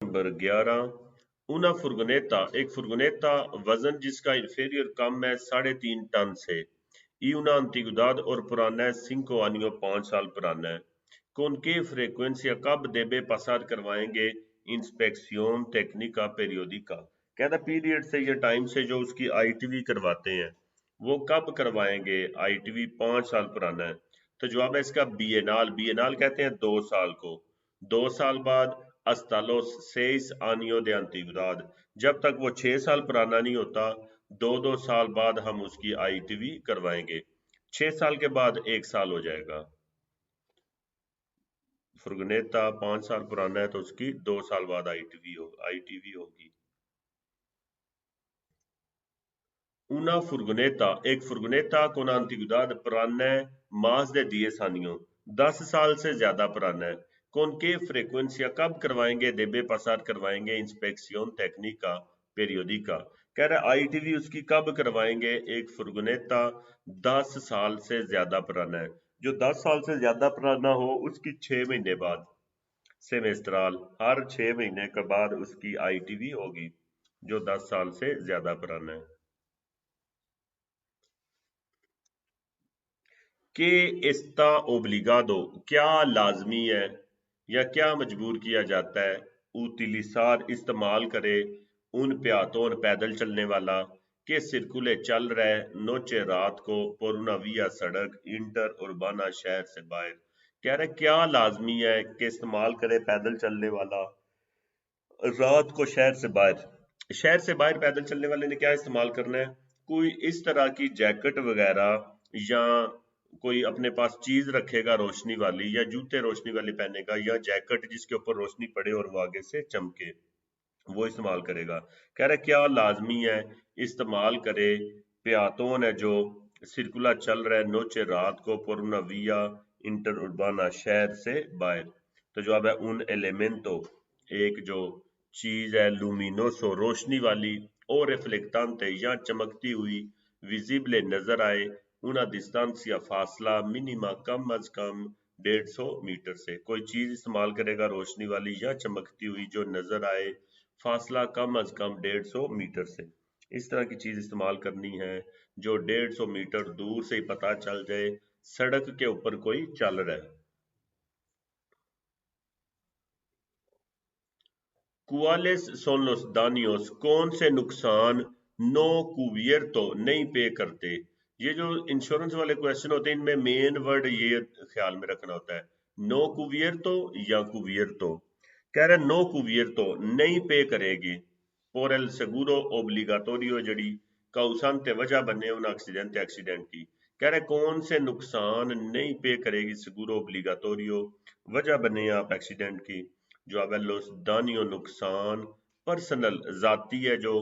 Number 11। una furgoneta एक फुर्गोनेता वजन जिसका इंफेरियर कम है 3.5 टन से y una antigüedad और पुराना है 5 años 5 साल पुराना है con qué frecuencia कब debe pasar करवाएंगे इंस्पेक्शन टेक्निका पेरियोडिका। कहता पीरियड से या टाइम से जो उसकी आईटीवी करवाते हैं वो कब करवाएंगे। आईटीवी 5 साल पुराना है तो जवाब है इसका बिएनाल। बिएनाल कहते हैं 2 साल को। 2 साल बाद अस्तालोस 6 años de antigüedad, जब तक वो 6 साल पुराना नहीं होता 2-2 साल बाद हम उसकी आईटीवी करवाएंगे। 6 साल के बाद 1 साल हो जाएगा। फुर्गनेता 5 साल पुराना है तो उसकी 2 साल बाद आईटीवी होगी। una furgoneta एक फुर्गनेता con antigüedad पुराना है más de 10 años 10 साल से ज्यादा पुराना है। con qué frecuencia कब करवाएंगे देबे पसार करवाएंगे इंस्पेक्शन टेक्निका पेरियोडिका। कह रहा है आईटीवी उसकी कब करवाएंगे। एक फुर्गनेता 10 साल से ज्यादा पुराना है, जो 10 साल से ज्यादा पुराना हो उसकी 6 महीने बाद सेमेस्ट्राल हर 6 महीने के बाद उसकी आईटीवी होगी जो 10 साल से ज्यादा पुराना है। के एस्ता ओब्लिगादो क्या लाजमी है या क्या मजबूर किया जाता है। उतिलिसार इस्तेमाल करे उन प्यातोन पैदल चलने वाला के सिरकुले चल रहे नोचे रात को पोरुनाविया सड़क इंटर उर्बाना शहर से बाहर। कह रहे क्या लाजमी है कि इस्तेमाल करे पैदल चलने वाला रात को शहर से बाहर। शहर से बाहर पैदल चलने वाले ने क्या इस्तेमाल करना है। कोई इस तरह की जैकेट वगैरह या कोई अपने पास चीज रखेगा रोशनी वाली या जूते रोशनी वाली पहनेगा या जैकेट जिसके ऊपर रोशनी पड़े और वो आगे से चमके वो इस्तेमाल करेगा। कह रहा क्या लाजमी है इस्तेमाल करे प्यातोन है जो सिरकुला चल रहा है नोचे रात को पुरनविया इंटर उर्बाना शहर से बाहर। तो जवाब है उन एलिमेंटो एक जो चीज है लूमिनोसो रोशनी वाली और रिफ्लेक्टांते या चमकती हुई विजिबले नजर आए una distancia फासला मिनिमा कम अज कम 150 मीटर से। कोई चीज इस्तेमाल करेगा रोशनी वाली या चमकती हुई जो नजर आए फासला कम अज कम 150 मीटर से। इस तरह की चीज इस्तेमाल करनी है जो 150 मीटर दूर से ही पता चल जाए सड़क के ऊपर कोई चल रहा है। कुआलेस son los daños कौन से नुकसान नो cubierto नहीं पे करते। ये जो इंश्योरेंस वाले क्वेश्चन होते हैं इनमें मेन वर्ड ये ख्याल में रखना होता है नो cubierto या cubierto। कह रहे नो cubierto नहीं पे करेगी por el seguro obligatorio जड़ी causante वजह बने उन एक्सीडेंट की। कह रहे कौन से नुकसान नहीं पे करेगी seguro obligatorio वजह बने आप एक्सीडेंट की। जवाब है los daños नुकसान पर्सनल जाती है जो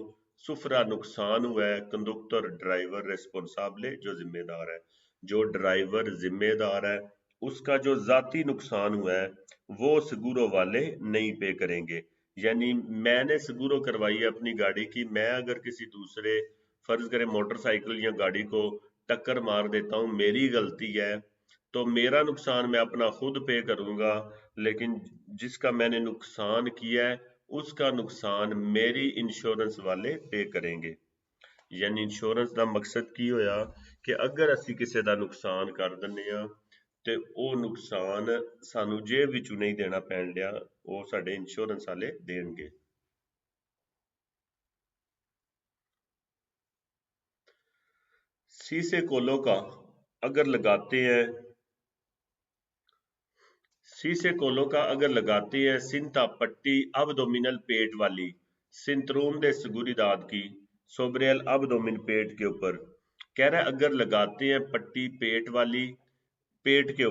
सुफरा नुकसान हुआ है कंडक्टर ड्राइवर रिस्पॉन्साबले जो जिम्मेदार है। जो ड्राइवर जिम्मेदार है उसका जो जाती नुकसान हुआ है वो सगुरो वाले नहीं पे करेंगे। यानी मैंने सगुरो करवाई है अपनी गाड़ी की, मैं अगर किसी दूसरे फर्ज करे मोटरसाइकिल या गाड़ी को टक्कर मार देता हूँ मेरी गलती है तो मेरा नुकसान मैं अपना खुद पे करूंगा, लेकिन जिसका मैंने नुकसान किया है उसका नुकसान मेरी इंश्योरेंस वाले पे करेंगे। यानी इंश्योरेंस का मकसद की होया कि अगर असी किसी का नुकसान कर दिने आ ते वो नुकसान सानू जेब विचों नहीं देना पैन लिया वो साडे इंश्योरेंस वाले देंगे। शीशे कोलों का अगर लगाते हैं शीशे कोलों का अगर लगाते हैं सिंता पट्टी अबडोमिनल पेट वाली सिंतरोम दे seguridad की सोब्रेल अबडोमिन पेट के ऊपर। कह रहा है अगर लगाते हैं पट्टी पेट वाली पेट के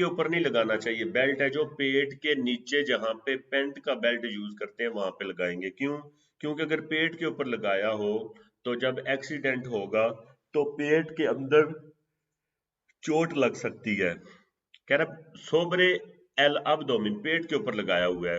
ऊपर नहीं लगाना चाहिए। बेल्ट है जो पेट के नीचे जहां पे पेंट का बेल्ट यूज करते हैं वहां पे लगाएंगे। क्यों? क्योंकि अगर पेट के ऊपर लगाया हो तो जब एक्सीडेंट होगा तो पेट के अंदर चोट लग सकती है। कह रहा सोबरे एल अब्डोमिन पेट के ऊपर लगाया हुआ है।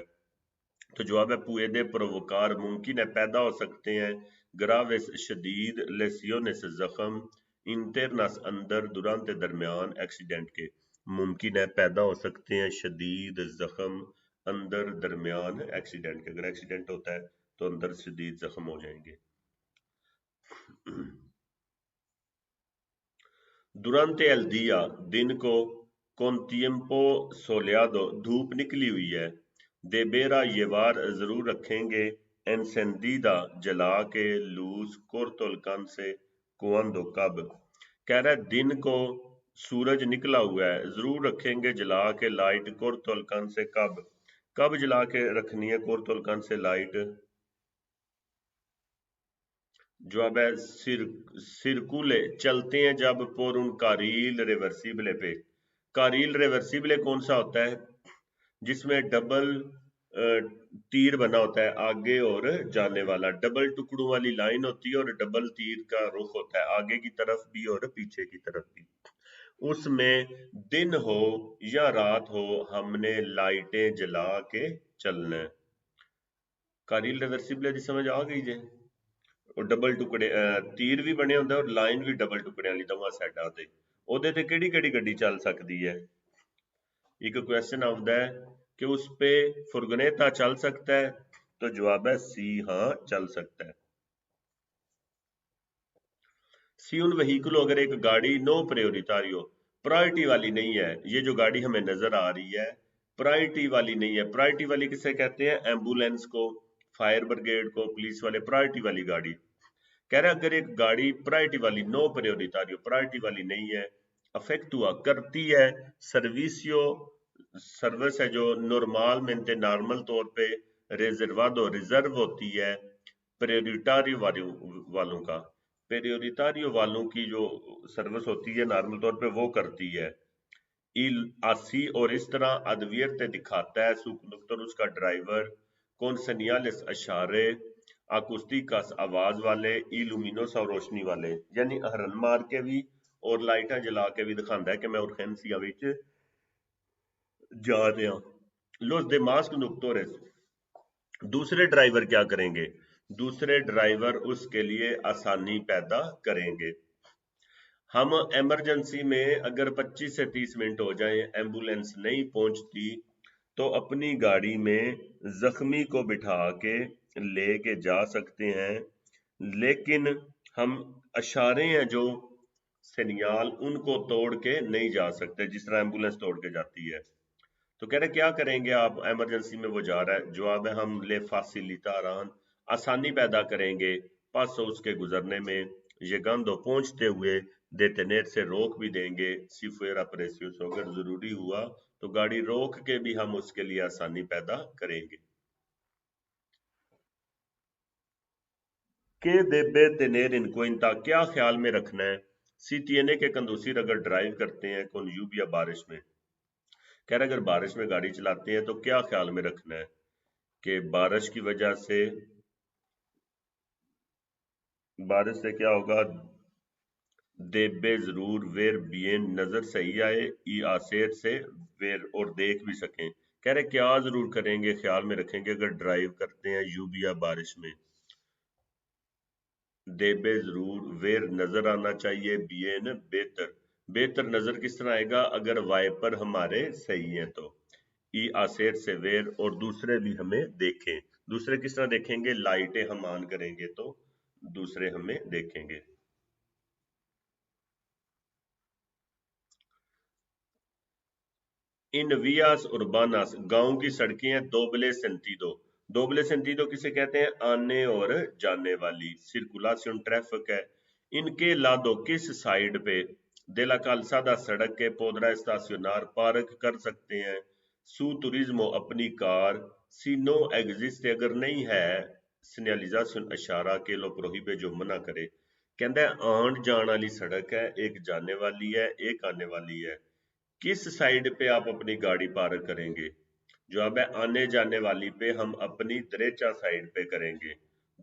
तो जवाब है पुएदे प्रोवोकार मुमकिन है पैदा हो सकते हैं ग्रावेस शदीद लेसियोनेस जख्म इंटरनस अंदर दुरांते दरमियान एक्सीडेंट के। मुमकिन है पैदा हो सकते हैं शदीद जख्म अंदर दरमियान एक्सीडेंट के, अगर एक्सीडेंट होता है तो अंदर शदीद जख्म हो जाएंगे। Durante el día, दिन को, con tiempo soleado, धूप निकली हुई है, deberá llevar जरूर रखेंगे, encendida जला के, luz corto alcance, cuando कब। कह रहा है दिन को सूरज निकला हुआ है, जरूर रखेंगे जला के लाइट, corto alcance कब, कब जला के रखनी है corto alcance लाइट। जवाब है सिरकुले, चलते हैं जब, पर उन कारील रिवर्सिबले पे। कारील रिवर्सिबले कौन सा होता है, जिसमें डबल तीर बना होता है आगे और जाने वाला, डबल टुकड़ों वाली लाइन होती है और डबल तीर का रुख होता है आगे की तरफ भी और पीछे की तरफ भी। उसमें दिन हो या रात हो, हमने लाइटें जला के चलना है। कारील रिवर्सिबल दी समझ आ गई जे, और डबल टुकड़े तीर भी बने होंगे और लाइन भी डबल टुकड़े वाली दोवां साइडां ते, ओहदे ते केड़ी केड़ी गड्डी चल सकदी है। एक क्वेश्चन आउंदा है कि उस पे फुरगनेता चल सकता है, तो जवाब है सी, हाँ चल सकता है। सी उन वहीकल, अगर एक गाड़ी नो प्रायोरिटारियो, प्रायोरिटी वाली नहीं है, ये जो गाड़ी हमें नजर आ रही है प्रायोरिटी वाली नहीं है। प्रायोरिटी वाली किसे कहते हैं, एम्बुलेंस को, फायर ब्रिगेड को, पुलिस वाले, प्रायोरिटी वाली गाड़ी। कह रहा है अगर एक गाड़ी प्रायोरिटी वाली, नो प्रायोरिटारियो, प्रायोरिटी वाली नहीं है, अफेक्ट हुआ करती है, सर्विसियो सर्विस है जो नॉर्मल मेंटे नॉर्मल तौर पे, रिजर्वादो रिजर्व होती है, प्रायोरिटारियो वालों का, प्रायोरिटारियो वालों की जो सर्विस होती है नॉर्मल तौर पे वो करती है। il así, और इस तरह advierte दिखाता है, su conductor उसका ड्राइवर, con señales अशारे, acústicas आवाज वाले, illuminos और रोशनी वाले, यानी हरन मार के भी और लाइटां जला के भी दिखाता है कि मैं urgência विच जा रहा। los demás conductores, दूसरे ड्राइवर क्या करेंगे, दूसरे ड्राइवर उसके लिए आसानी पैदा करेंगे। हम इमरजेंसी में अगर 25 से 30 मिनट हो जाए एम्बुलेंस नहीं पहुंचती, तो अपनी गाड़ी में जख्मी को बिठा के लेके जा सकते हैं, लेकिन हम अशारे हैं जो सिग्नल, उनको तोड़ के नहीं जा सकते जिस तरह एम्बुलेंस तोड़ के जाती है। तो कह रहे क्या करेंगे आप, इमरजेंसी में वो जा रहा है, जवाब है हम ले फासिलिटारान, आसानी पैदा करेंगे, पास उसके गुजरने में, ये गंदो पहुंचते हुए, देतेनेट से रोक भी देंगे, सिफेरा प्रेसियस, अगर जरूरी हुआ तो गाड़ी रोक के भी हम उसके लिए आसानी पैदा करेंगे। के देबे तेनेर इनको इनता, क्या ख्याल में रखना है, सी tiene के कंदूसिर अगर ड्राइव करते हैं कौन यूबिया बारिश में। कह रहे अगर बारिश में गाड़ी चलाते हैं तो क्या ख्याल में रखना है कि बारिश की वजह से, बारिश से क्या होगा, देबे जरूर, वेर बियन नजर सही आए, ई आसेर से वेर और देख भी सकें। कह रहे क्या जरूर करेंगे, ख्याल में रखेंगे अगर ड्राइव करते हैं यूबिया बारिश में। देबे जरूर, वेर नजर आना चाहिए, बियन बेहतर, बेहतर नजर किस तरह आएगा अगर वाइपर हमारे सही है तो, ई आसेर से वेर, और दूसरे भी हमें देखें। दूसरे किस तरह देखेंगे, लाइटें हम ऑन करेंगे तो दूसरे हमें देखेंगे। इन वियास उर्बानास, गांव की सड़कें हैं, दोबले सेंटीडो, दोबले सेंटीडो किसे कहते हैं, आने और जाने वाली, सर्कुलासियन ट्रैफिक है। इनके लादो किस साइड पे, देला कालसादा सड़क के, पोदरा स्टाcionar पार्क कर सकते हैं, सू तुरिज्मो अपनी कार, सी नो एग्जिस्ट अगर नहीं है, सिग्नलिजाशन इशारा के लो प्रोहिबे जो मना करे। कहता है आन जान वाली सड़क है, एक जाने वाली है एक आने वाली है, किस साइड पे आप अपनी गाड़ी पार्क करेंगे, जवाब है आने जाने वाली पे हम अपनी दरेचा साइड पे करेंगे,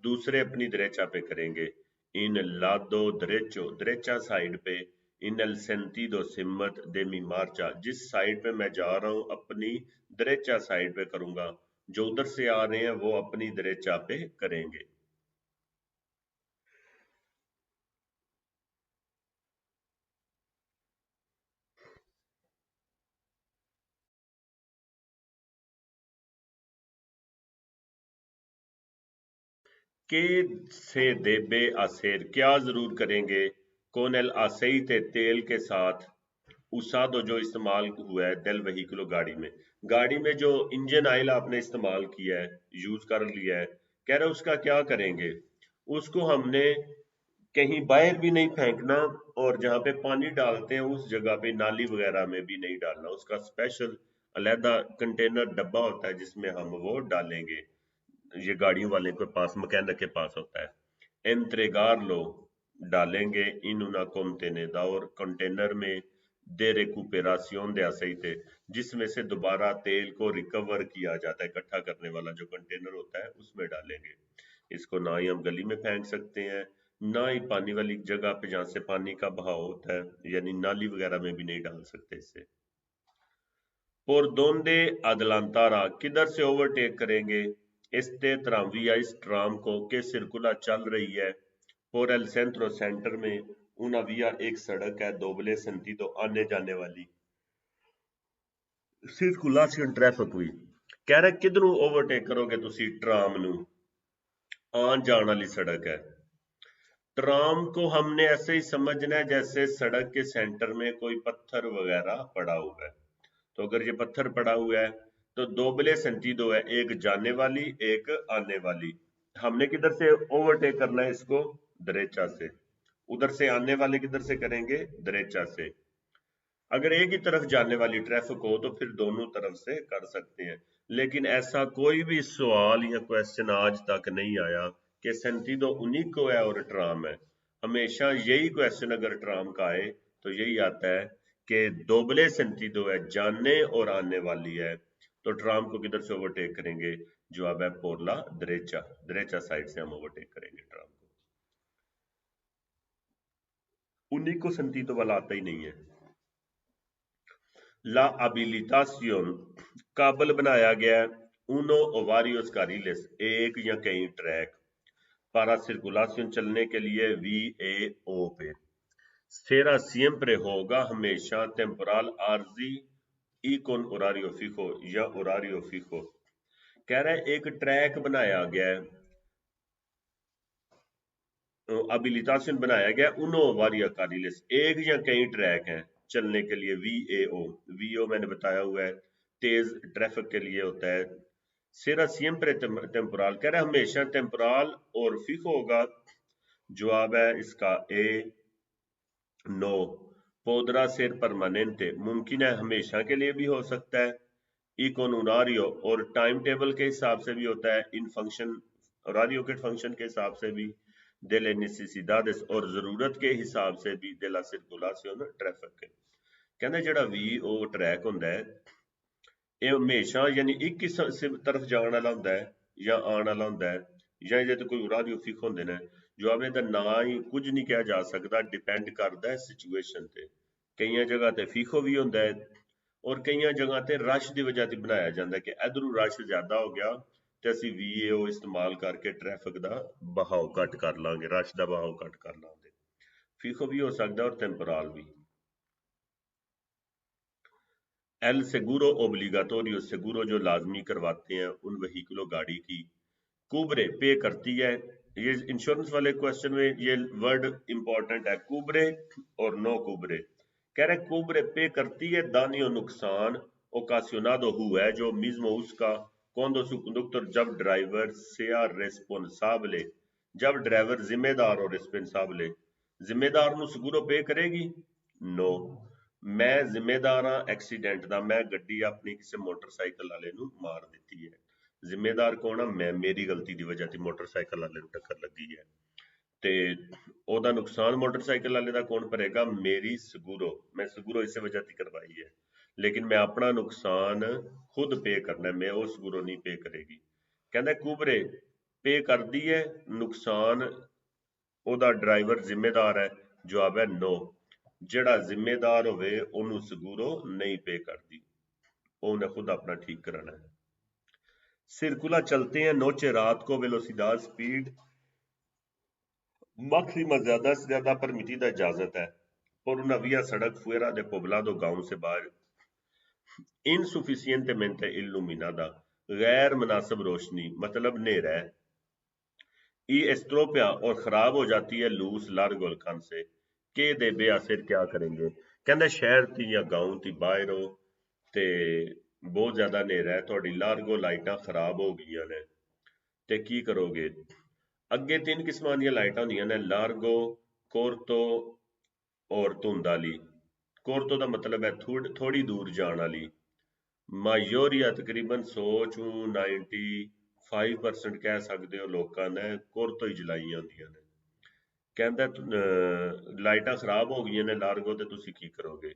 दूसरे अपनी दरेचा पे करेंगे। इन लादो दरेचो, दरेचा साइड पे, इन एल सेंटीदो सिमत दे मी मार्चा, जिस साइड पे मैं जा रहा हूं अपनी दरेचा साइड पे करूंगा, जो उधर से आ रहे हैं वो अपनी दरेचा पे करेंगे। کہ سے دیبے آسیر کیا ضرور کریں گے کون الاسیت تیل کے ساتھ اسادو جو استعمال ہوا ہے دل وہیکلو گاڑی میں جو انجن آئل آپ نے استعمال کیا ہے یوز کر لیا ہے کہہ رہا اس کا کیا کریں گے اس کو ہم نے کہیں باہر بھی نہیں پھینکنا اور جہاں پہ پانی ڈالتے ہیں اس جگہ پہ نالی وغیرہ میں بھی نہیں ڈالنا اس کا اسپیشل علیحدہ کنٹینر ڈبہ ہوتا ہے جس میں ہم وہ ڈالیں گے یہ گاڑیوں والے کے پاس مکینک کے پاس ہوتا ہے انتریگار لو ڈالیں گے ان una conteneda اور کنٹینر میں دے ریکوپیراسیون دے aceite جس میں سے دوبارہ تیل کو ریکور کیا جاتا ہے اکٹھا کرنے والا جو کنٹینر ہوتا ہے اس میں ڈالیں گے اس کو نہ ہی ہم گلی میں پھینک سکتے ہیں نہ ہی پانی والی جگہ پہ جہاں سے پانی کا بہاؤ ہوتا ہے یعنی نالی وغیرہ میں بھی نہیں ڈال سکتے اسے por donde adelantará کدھر سے اوورٹیک کریں گے este tranvía اس ٹرام کو کہ سرکولا چل رہی ہے por el centro سینٹر میں una vía ایک سڑک ہے doble sentido آنے جانے والی سرکولیشن ٹریفک ہوئی کہہ رہے کدھروں اوورٹیک کرو گے تسی ٹرام نو آن جان والی سڑک ہے ٹرام کو ہم نے ایسے ہی سمجھنا ہے جیسے سڑک کے سینٹر میں کوئی پتھر وغیرہ پڑا ہوا ہے تو اگر یہ پتھر پڑا ہوا ہے تو دوبلے سنٹیدو ہے ایک جانے والی ایک آنے والی ہم نے کدھر سے اوورٹیک کرنا ہے اس کو دریچہ سے ادھر سے آنے والے کدھر سے کریں گے دریچہ سے اگر ایک ہی طرف جانے والی ٹریفک ہو تو پھر دونوں طرف سے کر سکتے ہیں لیکن ایسا کوئی بھی سوال یا کویسچن آج تک نہیں آیا کہ سینٹیدو انہی کو ہے اور ٹرام ہے ہمیشہ یہی کویسچن اگر ٹرام کا آئے تو یہی آتا ہے کہ دوبلے سینٹیدو ہے جانے اور آنے والی ہے تو ٹرام کو کدھر سے اوورٹیک کریں گے جواب ہے پورلا دریچہ سائڈ سے ہم اوورٹیک کریں گے ٹرام کو انہی کو سینٹیدو والا آتا ہی نہیں ہے لا habilitación قابل بنایا گیا ہے انو اوواریوس کاریلس ایک یا کئی ٹریک پارا سرکولاسیون چلنے کے لیے وی اے او پہ سیرا سیمپرے ہوگا ہمیشہ ٹیمپورال عارضی ای کون اوراریو فیکو یا اوراریو فیکو کہہ رہا ہے ایک ٹریک بنایا گیا ہے ابیلیٹاسیون بنایا گیا انو اوواریو کاریلس ایک یا کئی ٹریک ہیں چلنے کے لیے وی او میں نے بتایا ہوا ہے تیز ٹریفک کے لیے ہوتا ہے سیرا سیمپرے ٹیمپورال کہہ رہا ہے ہمیشہ ٹیمپورال اور فیکو ہوگا جواب ہے اس کا اے نو پودرا سیر پرماننتے ممکن ہے ہمیشہ کے لیے بھی ہو سکتا ہے ایکون اوناریو اور ٹائم ٹیبل کے حساب سے بھی ہوتا ہے ان فنکشن اوراریو کے فنکشن کے حساب سے بھی دل نیسیسیڈادس اور ضرورت کے حساب سے بھی دلا سرکولاسیون ٹریفک کے کہنے جڑا وی او ٹریک ہوندا ہے یہ ہمیشہ یعنی ایک ہی طرف جان والا ہوندا ہے یا آن والا ہوندا ہے یا یہ تو کوئی اوراریو فک ہوندے نے جواب ہے نہ ہی کچھ نہیں کہا جا سکتا ڈیپینڈ کرتا ہے سچویشن تے کئی جگہ تے فیکو بھی ہوندا ہے اور کئی جگہ تے رش دی وجہ تے بنایا جاتا ہے کہ ادھروں رش زیادہ ہو گیا تے اسی وی اے او استعمال کر کے ٹریفک دا بہاؤ کٹ کر لیں گے رش دا بہاؤ کٹ کر لیں گے فیکو بھی ہو سکتا ہے اور ٹیمپورال بھی ایل سیگورو اوبلیگاتوریو سیگورو جو لازمی کرواتے ہیں ان وہیکلوں گاڑی کی کوبرے پے کرتی ہے یہ انشورنس والے کویسچن میں یہ ورڈ امپورٹنٹ ہے کوبرے اور نو کوبرے کہہ رہے کوبرے پے کرتی ہے دانیو نقصان اوکاسیونادو ہوا ہے جو mismo اس کا cuando su conductor جب ڈرائیور sea responsable جب ڈرائیور ذمہ دار اور responsable ذمہ دار نو سگورو پے کرے گی نو میں ذمہ دار ہاں ایکسیڈنٹ دا میں گڈی اپنی کسی موٹر سائیکل والے نو مار دیتی ہے ذمہ دار کون ہے میں میری غلطی دی وجہ تے موٹر سائیکل والے نو ٹکر لگی ہے تے او دا نقصان موٹر سائیکل والے دا کون بھرے گا میری سگورو میں سگورو اس وجہ تے کروائی ہے لیکن میں اپنا نقصان خود پے کرنا ہے میں وہ سگورو نہیں پے کرے گی کہندا کوبرے پے کر دی ہے نقصان او دا ڈرائیور ذمہ دار ہے جواب ہے نو جڑا ذمہ دار ہوئے انہوں سگورو نہیں پے کر دی انہیں خود اپنا ٹھیک کرانا ہے سرکولا چلتے ہیں نوچے رات کو ویلوسیداد سپیڈ ماکسیما زیادہ سے زیادہ پرمیٹیدہ اجازت ہے اور una vía سڑک fuera de poblado گاؤں سے باہر insuficientemente iluminada غیر مناسب روشنی مطلب نیرا ہے ای ایستروپیا اور خراب ہو جاتی ہے لوس لارگولکن سے کہ دے بے اثر کیا کریں گے کہندے شہر تھی یا گاؤں تھی باہر ہو تے بہت زیادہ نیرا ہے تھوڑی لارگو لائٹاں خراب ہو گئی نے تے کی کرو گے اگے تین قسم دیا لائٹاں ہوندیاں نے لارگو کورتو اور دھند والی کورتو دا مطلب ہے تھوڑی دور جان والی مایوریا تقریباً 95% کہہ سکتے ہو لوکاں نے کورتو ہی جلائیاں ہوندیاں نے کہندا لائٹاں خراب ہو گئی نے لارگو تے تسی کی کرو گے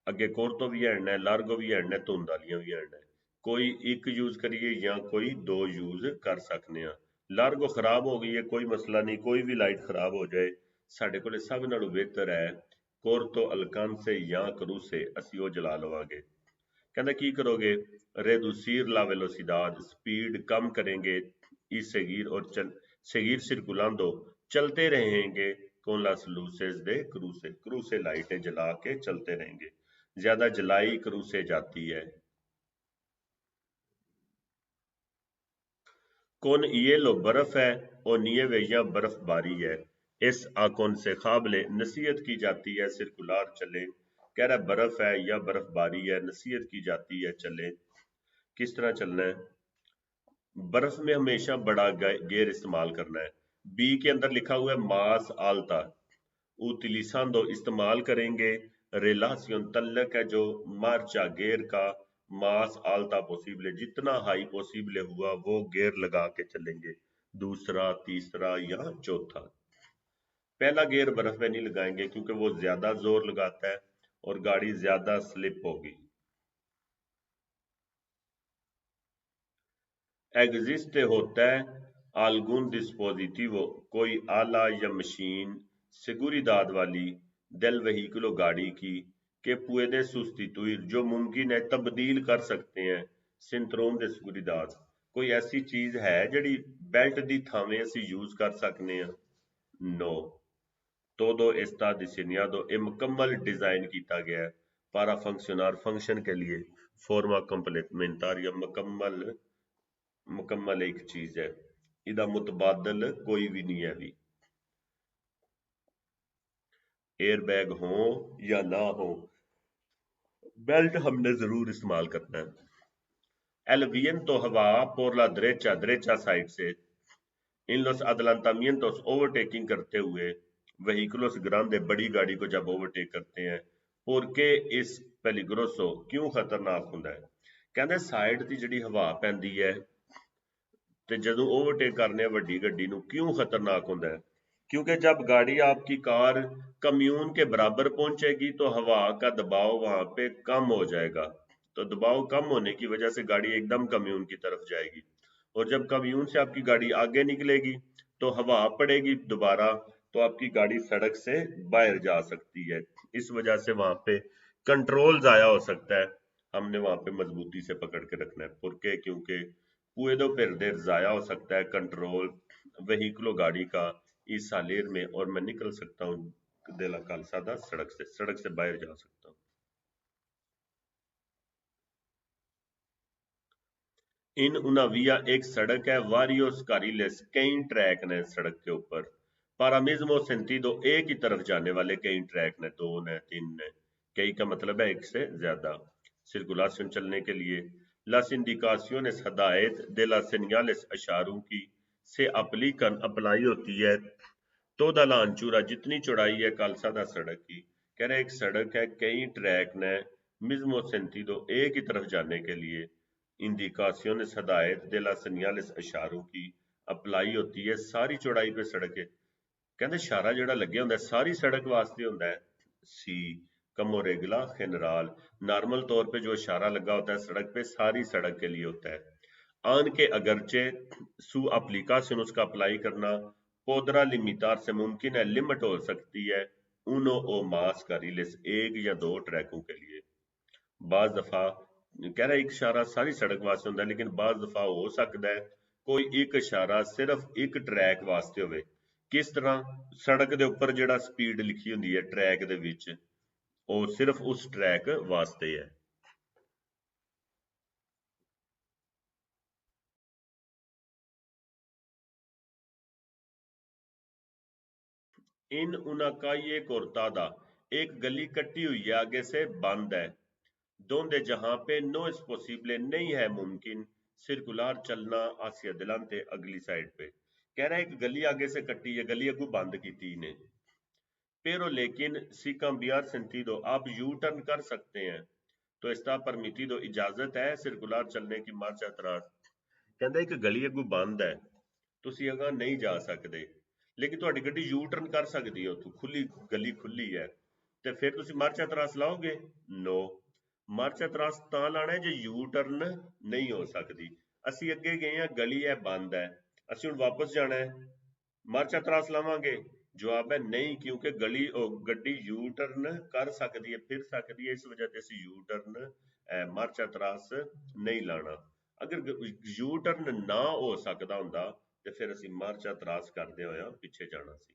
اگے کورتو بھی ہے لارگو بھی ہے دھند والیاں بھی ہے کوئی ایک یوز کریے یا کوئی دو یوز کر سکنے ہاں لارگو خراب ہو گئی ہے کوئی مسئلہ نہیں کوئی بھی لائٹ خراب ہو جائے ساڈے کولے سب نالوں بہتر ہے کورتو الکان سے یا کرو سے اسی وہ جلا لواں گے کہندا کی کرو گے ریڈوسیر لا ویلوسیداد سپیڈ کم کریں گے اس سگیر اور سگیر سرکولando چلتے رہیں گے con las luces de cruce cruce لائٹیں جلا کے چلتے رہیں گے زیادہ جلائی کروسے جاتی ہے کون یہ لو برف ہے اور نیے یا برف باری ہے اس آکون سے قابل نصیحت کی جاتی ہے سرکولار چلیں کہہ رہا برف ہے یا برف باری ہے نصیحت کی جاتی ہے چلیں کس طرح چلنا ہے برف میں ہمیشہ بڑا گیئر استعمال کرنا ہے بی کے اندر لکھا ہوا ہے ماس آلتا اوتیلیساندو استعمال کریں گے ریلاسیون تعلق ہے جو مارچا گیئر کا ماس آلتا پوسیبل جتنا ہائی پوسیبل ہوا وہ گیئر لگا کے چلیں گے دوسرا تیسرا یا چوتھا پہلا گیئر برف میں نہیں لگائیں گے کیونکہ وہ زیادہ زور لگاتا ہے اور گاڑی زیادہ سلپ ہوگی ایگزسٹ ہوتا ہے algún dispositivo کوئی آلہ یا مشین سیگوریداد والی del vehículo گاڑی کی کہ puede sustituir جو ممکن ہے تبدیل کر سکتے ہیں سنتروم de seguridad کوئی ایسی چیز ہے جڑی بیلٹ دی تھاویں اسی یوز کر سکنے ہیں نو todo está diseñado مکمل ڈیزائن کیتا گیا ہے پارا فنکشنار فنکشن کے لیے فورما کمپلیمنٹار یا مکمل ایک چیز ہے ادھا متبادل کوئی بھی نہیں ہے بھی ایئر بیگ ہوں یا نہ ہو بیلٹ ہم نے ضرور استعمال کرنا ہے ایلوین تو ہوا por la derecha سائڈ سے ان los adelantamientos اوورٹیکنگ کرتے ہوئے وہیکلوس گراندے بڑی گاڑی کو جب اوورٹیک کرتے ہیں پورکے اس پیلیگروسو کیوں خطرناک ہوندا ہے کہندے سائڈ دی جڑی ہوا پیندی ہے تے جدوں اوورٹیک کرنے وڈی گڈی نو کیوں خطرناک ہوندا ہے کیونکہ جب گاڑی آپ کی کار کمیون کے برابر پہنچے گی تو ہوا کا دباؤ وہاں پہ کم ہو جائے گا تو دباؤ کم ہونے کی وجہ سے گاڑی ایک دم کمیون کی طرف جائے گی اور جب کمیون سے آپ کی گاڑی آگے نکلے گی تو ہوا پڑے گی دوبارہ تو آپ کی گاڑی سڑک سے باہر جا سکتی ہے اس وجہ سے وہاں پہ کنٹرول ضائع ہو سکتا ہے ہم نے وہاں پہ مضبوطی سے پکڑ کے رکھنا ہے پرکے کیونکہ پویدو پھر دیر ضائع ہو سکتا ہے کنٹرول وہیکلو گاڑی کا اس سالیر میں اور میں نکل سکتا ہوں دیلا کالسادہ سڑک سے باہر جا سکتا ہوں ان اناویا ایک سڑک ہے واریوس کاریلس کئی ٹریک نے سڑک کے اوپر پارامزمو سینتیدو ایک ہی طرف جانے والے کئی ٹریک نے دو نے تین نے کئی کا مطلب ہے ایک سے زیادہ سرکولاسیون چلنے کے لیے لاس انڈیکاسیونس ہدایت دے لا سینیالس اشاروں کی سے اپلیکن اپلائی ہوتی ہے تو دلان چورا جتنی چوڑائی ہے کالسادہ سڑک کی کہہ رہے ایک سڑک ہے کئی ٹریک نے مزمو سینتیدو ایک ہی طرف جانے کے لیے انڈیکاسیونس ہدایت دے لا سینیالس اشاروں کی اپلائی ہوتی ہے ساری چوڑائی پہ سڑک ہے کہندے اشارہ جڑا لگیا ہوندا ہے ساری سڑک واسطے ہوندا ہے سی کمو ریگلا خنرال نارمل طور پہ جو اشارہ لگا ہوتا ہے سڑک پہ ساری سڑک کے لیے ہوتا ہے آن کے اگرچہ سو اپلیکاسیون اس کا اپلائی کرنا پودرا لمیتار سے ممکن ہے لمٹ ہو سکتی ہے انو او ماس کا ریلس ایک یا دو ٹریکوں کے لیے بعض دفعہ کہہ رہا ہے ایک اشارہ ساری سڑک واسطے ہوتا ہے لیکن بعض دفعہ ہو سکتا ہے کوئی ایک اشارہ صرف ایک ٹریک واسطے ہوئے کس طرح سڑک دے اوپر جڑا سپیڈ لکھی ہوندی ہے ٹریک دے وچ او صرف اس ٹریک واسطے ہے in una calle cortada, एक गली कटी हुई है आगे से बंद है, donde जहां पे no es posible नहीं है मुमकिन circular चलना hacia adelante अगली साइड पे। कह रहा है एक गली आगे से कटी है, गली अगू बंद की थी इन्हें, pero लेकिन si cambiar sentido आप यू टर्न कर सकते हैं, तो está permitido इजाजत है सर्कुलर चलने की marcha atrás। ਕਹਿੰਦਾ ਇੱਕ ਗਲੀ ਅੱਗੋਂ ਬੰਦ ਹੈ, ਤੁਸੀਂ ਅਗਾਂਹ ਨਹੀਂ ਜਾ ਸਕਦੇ, ਲੇਕਿਨ ਤੁਹਾਡੀ ਗੱਡੀ ਯੂ ਟਰਨ ਕਰ ਸਕਦੀ ਹੈ ਉੱਥੋਂ, ਖੁੱਲੀ ਗਲੀ ਖੁੱਲੀ ਹੈ, ਤੇ ਫਿਰ ਤੁਸੀਂ ਮਾਰਚ ਅਤਰਾਸ ਲਾਓਗੇ? ਨੋ, ਮਾਰਚ ਅਤਰਾਸ ਤਾਂ ਲਾਣਾ ਜੇ ਯੂ ਟਰਨ ਨਹੀਂ ਹੋ ਸਕਦੀ। ਅਸੀਂ ਅੱਗੇ ਗਏ ਆ, ਗਲੀ ਹੈ ਬੰਦ ਹੈ, ਅਸੀਂ ਹੁਣ ਵਾਪਸ ਜਾਣਾ ਹੈ, ਮਾਰਚ ਅਤਰਾਸ ਲਾਵਾਂਗੇ? ਜਵਾਬ ਹੈ ਨਹੀਂ, ਕਿਉਂਕਿ ਗੱਡੀ ਯੂ ਟਰਨ ਕਰ ਸਕਦੀ ਹੈ, ਫਿਰ ਸਕਦੀ ਹੈ, ਇਸ ਵਜ੍ਹਾ ਤੇ ਅਸੀਂ ਯੂ ਟਰਨ ਮਾਰਚ ਅਤਰਾਸ ਨਹੀਂ ਲਾਣਾ। ਅਗਰ ਯੂ ਟਰਨ ਨਾ ਹੋ ਸਕਦਾ ਹੁੰਦਾ ਤੇ ਫਿਰ ਅਸੀਂ ਮਾਰਚ ਅਤਰਾਸ ਕਰਦੇ ਹੋਇਆ ਪਿੱਛੇ ਜਾਣਾ ਸੀ।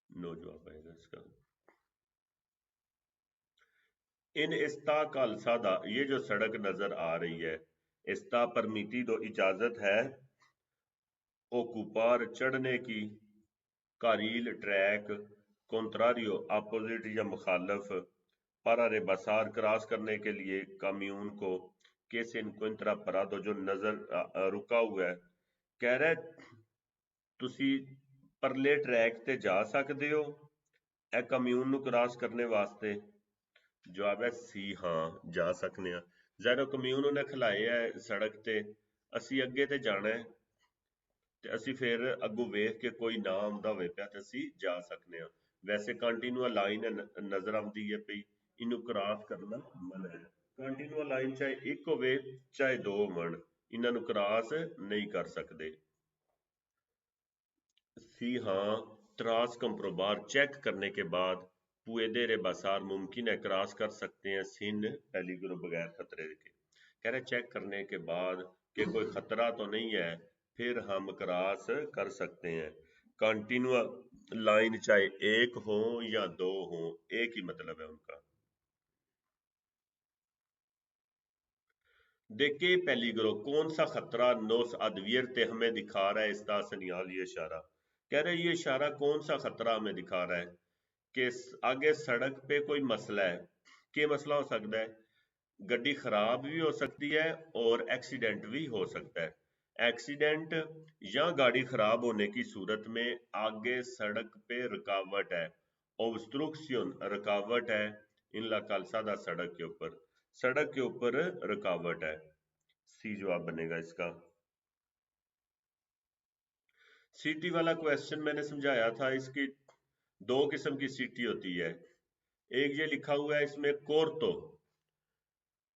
नो जवाब आएगा इसका। इन इस्ता कालसादा, ये जो सड़क नजर आ रही है, इस्ता परमिटिदो इजाजत है, ओकुपार चढ़ने की, कारील ट्रैक, कॉन्ट्रारियो अपोजिट या मुखालफ, पारा रे बसार क्रॉस करने के लिए कम्यून को, कैसे इनकोंत्रा परादो जो नजर रुका हुआ है। कह रहे तुसी परले ट्रैक ते जा सकते हो ए कम्यून नु क्रॉस करने वास्ते? जवाब है सी, हाँ जा सकने हैं। ज़ाहिर कम्यून ने खिलाए है सड़क ते, असी अगे ते जाना है, ते असी फिर अगू वेख के कोई ना आंदा होवे पिया ते असी जा सकने हैं। वैसे कंटिन्यू लाइन नजर आती है पई, इनू क्रॉस करना मना है। कंटिन्यू लाइन चाहे एक होवे चाहे दो होवन, इन्हां नू क्रॉस नहीं कर सकते। सी, हाँ त्रास कंप्रोबार चेक करने के बाद पुएदे रे बसार मुमकिन है क्रॉस कर सकते हैं सिन पेलीग्रो बगैर खतरे के। कह रहे चेक करने के बाद कि कोई खतरा तो नहीं है, फिर हम क्रॉस कर सकते हैं। कंटिन्यू लाइन चाहे एक हो या दो हो, एक ही मतलब है उनका। देखे पेलीग्रो, कौन सा खतरा नोस अदवियरते हमें दिखा रहा है इसका सनियाल ये इशारा। कह रहे ये इशारा कौन सा खतरा हमें दिखा रहा है कि आगे सड़क पे कोई मसला है। क्या मसला हो सकता है? गड्डी खराब भी हो सकती है और एक्सीडेंट भी हो सकता है। एक्सीडेंट या गाड़ी खराब होने की सूरत में आगे सड़क पे रुकावट है, ऑब्स्ट्रक्शन रुकावट है, इन ला कालसादा सड़क के ऊपर रुकावट है। सी जवाब बनेगा इसका। सीटी वाला क्वेश्चन मैंने समझाया था, इसकी दो किस्म की सीटी होती है। एक ये लिखा हुआ है इसमें कोर्तो,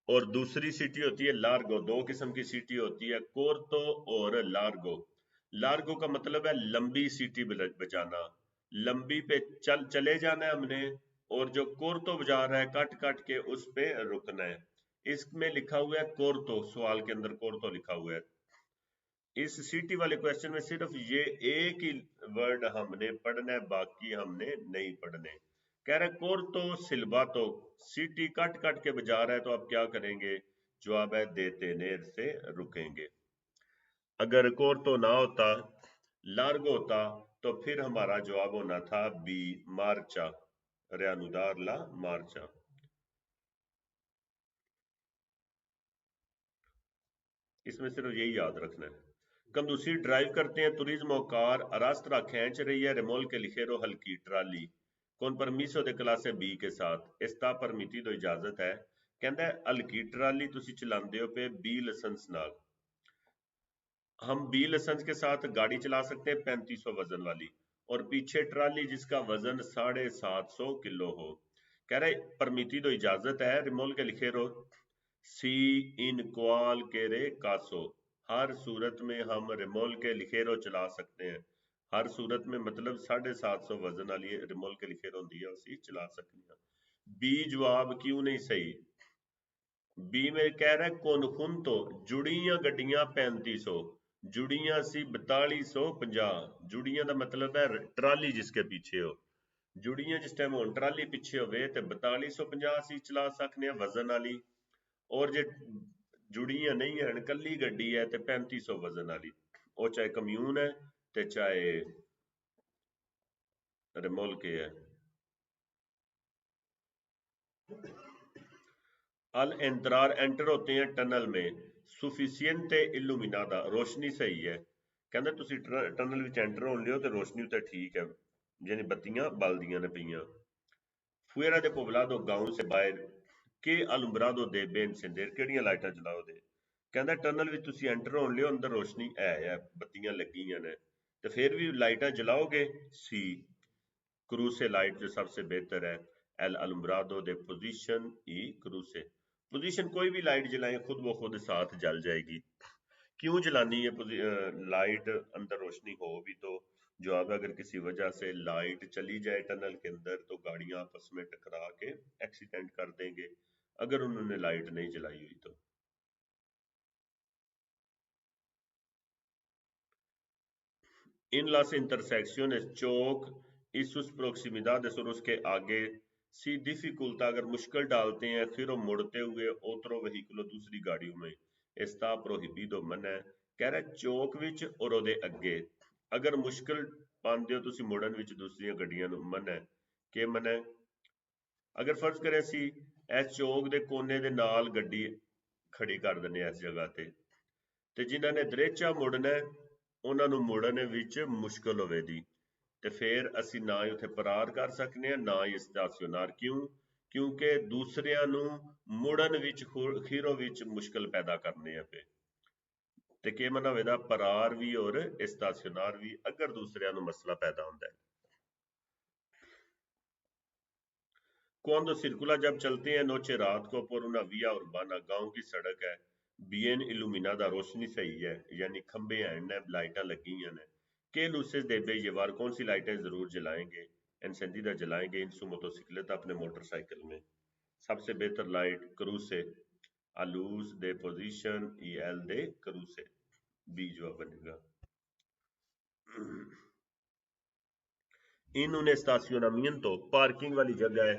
और दूसरी सीटी होती है लार्गो। दो किस्म की सीटी होती है, कोर्तो और लार्गो। लार्गो का मतलब है लंबी सीटी बजाना, लंबी पे चले जाना है हमने, और जो कोर्तो बजा रहा है कट कट के उस पे रुकना है। इसमें लिखा हुआ है कोर्तो, सवाल के अंदर कोर्तो लिखा हुआ है। इस सीटी वाले क्वेश्चन में सिर्फ ये एक ही वर्ड हमने पढ़ना है, बाकी हमने नहीं पढ़ने। कह रहे कोर्तो सिल्बातो, सीटी कट कट के बजा रहा है, तो आप क्या करेंगे? जवाब है देते नेर से रुकेंगे। अगर कोर्तो ना होता, लार्गो होता, तो फिर हमारा जवाब होना था बी, मार्चा, रियानुदार ला मार्चा। इसमें सिर्फ यही याद रखना है। कंदूसी ड्राइव करते हैं तुरिज्मो कार, रास्ता खींच रही है रिमोल के लिखे रो हल्की ट्राली, कौन परमिसो दे क्लासे बी के साथ, इसका परमिति तो इजाजत है। कहता है हल्की ट्राली तुसी चलाते हो पे बी लाइसेंस नाल। हम बी लाइसेंस के साथ गाड़ी चला सकते हैं 3500 वजन वाली, और पीछे ट्राली जिसका वजन 750 किलो हो। कह रहे परमिति तो इजाजत है, रिमोल के लिखे रो सी इन क्वाल के रे कासो, हर सूरत में हम रिमोल के लिखेरो चला सकते हैं। हर सूरत में मतलब 750 वजन वाली रिमोल के लिखेरो होंदी है, उसी चला सकते हैं। बी जवाब क्यों नहीं सही? बी में कह रहा है कोनखुन तो जुड़ियां गड्डियां 3500, जुड़ियां सी 4250। जुड़ियां का मतलब है ट्राली जिसके पीछे हो, जुड़ियां जिस टाइम हो ट्राली पीछे होवे ते 4250 सी चला सकने हैं वजन वाली, और जे जुड़ियां नहीं है कली गड्डी है तो 3500 वजन वाली, वो चाहे कम्यून है ते चाहे remolque है। अल एंतरार एंटर होते हैं टनल में सुफिशियंटे इल्यूमिनादा रोशनी सही है। कहंदा तुसी टनल विच एंटर होन लियो ते रोशनी ते ठीक है, यानी बत्तियां बलदियां ने पईयां। fuera de poblado गांव से बाहर के अलुम्ब्रादो दे बेन एंसेंडर केड़ियां लाइटां जलाओ दे। कहंदा टनल विच तुसी एंटर होन लियो अंदर रोशनी है बत्तियां लगियां ने ते फिर भी लाइटां जलाओगे सी क्रूसे लाइट जो सबसे बेहतर है। एल अलुम्ब्रादो दे पोजीशन ई क्रूसे पोजीशन कोई भी लाइट जलाएं खुद ब खुद साथ जल जाएगी। क्यों जलानी है लाइट अंदर रोशनी हो भी तो जवाब है अगर किसी वजह से लाइट चली जाए टनल के अंदर तो गाड़ियां आपस में टकरा के एक्सीडेंट कर देंगे अगर उन्होंने लाइट नहीं जलाई हुई तो। इन las intersecciones choc y sus proximidades और उसके आगे सी डिफिकल्ट अगर मुश्किल डालते हैं फिर वो मुड़ते हुए ओतरो वहीकुलो दूसरी गाड़ियों में está prohibido मना है। कह रहा चौक विच और ओदे अगे अगर मुश्किल पांदे हो तुसी मुड़न विच दूसरियां गड्डियां नूं मना है कि मना है। अगर फर्ज करें सी इस चौक दे कोने दे नाल गड्डी खड़ी कर दिंदे इस जगह ते जिन्हां ने दरेचा मुड़ना है ਉਹਨਾਂ ਨੂੰ ਮੁੜਨ ਵਿੱਚ ਮੁਸ਼ਕਲ ਹੋਵੇਗੀ ਤੇ ਫਿਰ ਅਸੀਂ ਨਾ ਹੀ ਉੱਥੇ ਪਰਾਰ ਕਰ ਸਕਨੇ ਆ ਨਾ ਹੀ ਸਟੇਸ਼ਨਰ ਕਿਉਂ ਕਿਉਂਕਿ ਦੂਸਰਿਆਂ ਨੂੰ ਮੁੜਨ ਵਿੱਚ ਖੀਰੋ ਵਿੱਚ ਮੁਸ਼ਕਲ ਪੈਦਾ ਕਰਨੇ ਆ ਪਏ ਤੇ ਕੀ ਮਨਾ ਹੋਵੇਗਾ ਪਰਾਰ ਵੀ ਔਰ ਸਟੇਸ਼ਨਰ ਵੀ ਅਗਰ ਦੂਸਰਿਆਂ ਨੂੰ ਮਸਲਾ ਪੈਦਾ ਹੁੰਦਾ ਹੈ। Cuando circula जब चलते हैं नोचे रात को por una vía urbana गांव की सड़क है bien iluminada रोशनी सही है यानी खंबे हैं ने लाइटां लगी हैं के लूसेस देबे ये वार कौन सी लाइटें जरूर जलाएंगे एनसेंडिदा जलाएंगे इन सु मोटरसाइकिलेट अपने मोटरसाइकिल में। सबसे बेहतर लाइट क्रूसे a luz de position y el de cruce बी जवाब बनेगा। इन un estacionamiento पार्किंग वाली जगह है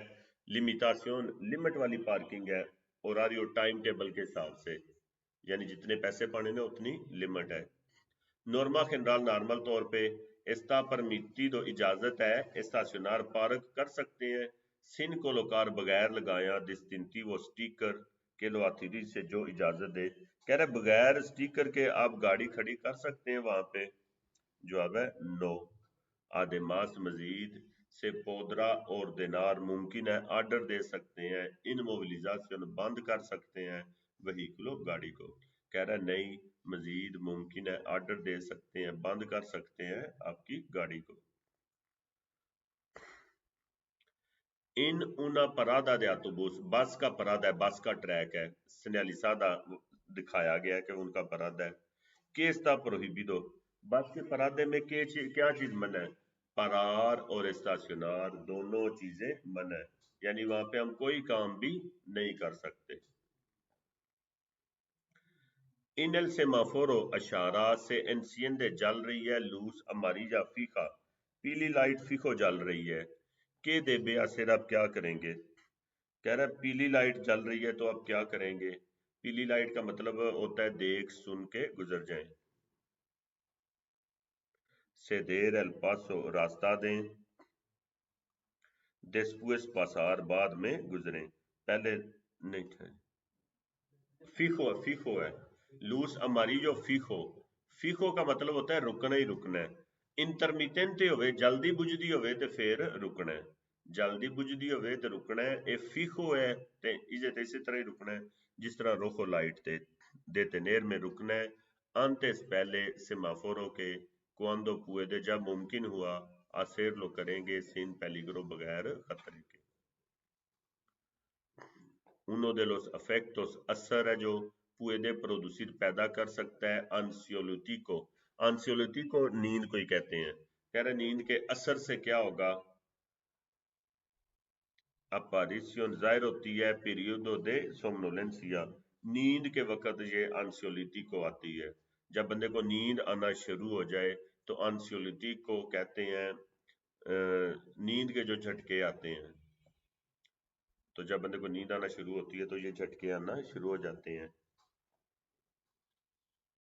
लिमिटाशन लिमिट वाली पार्किंग है होरारियो टाइम टेबल के हिसाब से यानी जितने पैसे पाने ना उतनी लिमिट है। नॉर्मा जनरल नॉर्मल तौर पे एस्ता परमिटिdo इजाजत है स्टेशनर पार्क कर सकते हैं सिन कोलोकार बगैर लगाया डिस्टिंटिवो स्टिकर के लोआथिरी से जो इजाजत दे। कह रहे बगैर स्टिकर के आप गाड़ी खड़ी कर सकते हैं वहां पे जवाब है नो। आदेमास मजीद से पोदरा और दिनार मुमकिन है आर्डर दे सकते हैं इन मोबिलिजाशन बंद कर सकते हैं वहीकुलो गाड़ी को। कह रहा है नहीं मजीद मुमकिन है आर्डर दे सकते हैं बंद कर सकते हैं आपकी गाड़ी को। इन उना परादा दे ऑटोबूस बस का परादा है बस का ट्रैक है सिनेलिसादा दिखाया गया है कि उनका परादा है। केस्ता प्रोहिबिदो बस के परादे में क्या चीज मना है परार और स्टेशनर दोनों चीजें मना है यानी वहां पे हम कोई काम भी नहीं कर सकते। इन el semáforo अशारा से enciende जल रही है लूज अमारिया फीका पीली लाइट फीको जल रही है के देबे आसिर आप क्या करेंगे। कह रहा है पीली लाइट जल रही है तो आप क्या करेंगे। पीली लाइट का मतलब होता है देख सुन के गुजर जाएं। सेदेर एल पासो रास्ता दें después pasar बाद में गुजरें पहले नहीं था। फीको है लूस अमारियो फीको फीको का मतलब होता है रुकना ही रुकना है। इंटरमिटेंट होवे जल्दी बुझदी होवे ते फिर रुकना है जल्दी बुझदी होवे ते रुकना है ए फीको है ते इसे तरह ही रुकना है जिस तरह रोको लाइट दे तेनेर में रुकना है antes पहले सेमाफोरो के cuando puede जब मुमकिन हुआ hacer लो करेंगे sin peligro बगैर खतरे के। uno de los efectos असर है जो puede producir पैदा कर सकता है ansiolítico नींद को ही कहते हैं। कह रहे नींद के असर से क्या होगा अपarición जाहिर होती है periodo de somnolencia नींद के वक्त ये ansiolítico आती है जब बंदे को नींद आना शुरू हो जाए तो ansiolítico कहते हैं नींद के जो झटके आते हैं तो जब बंदे को नींद आना शुरू होती है तो ये झटके आना शुरू हो जाते हैं।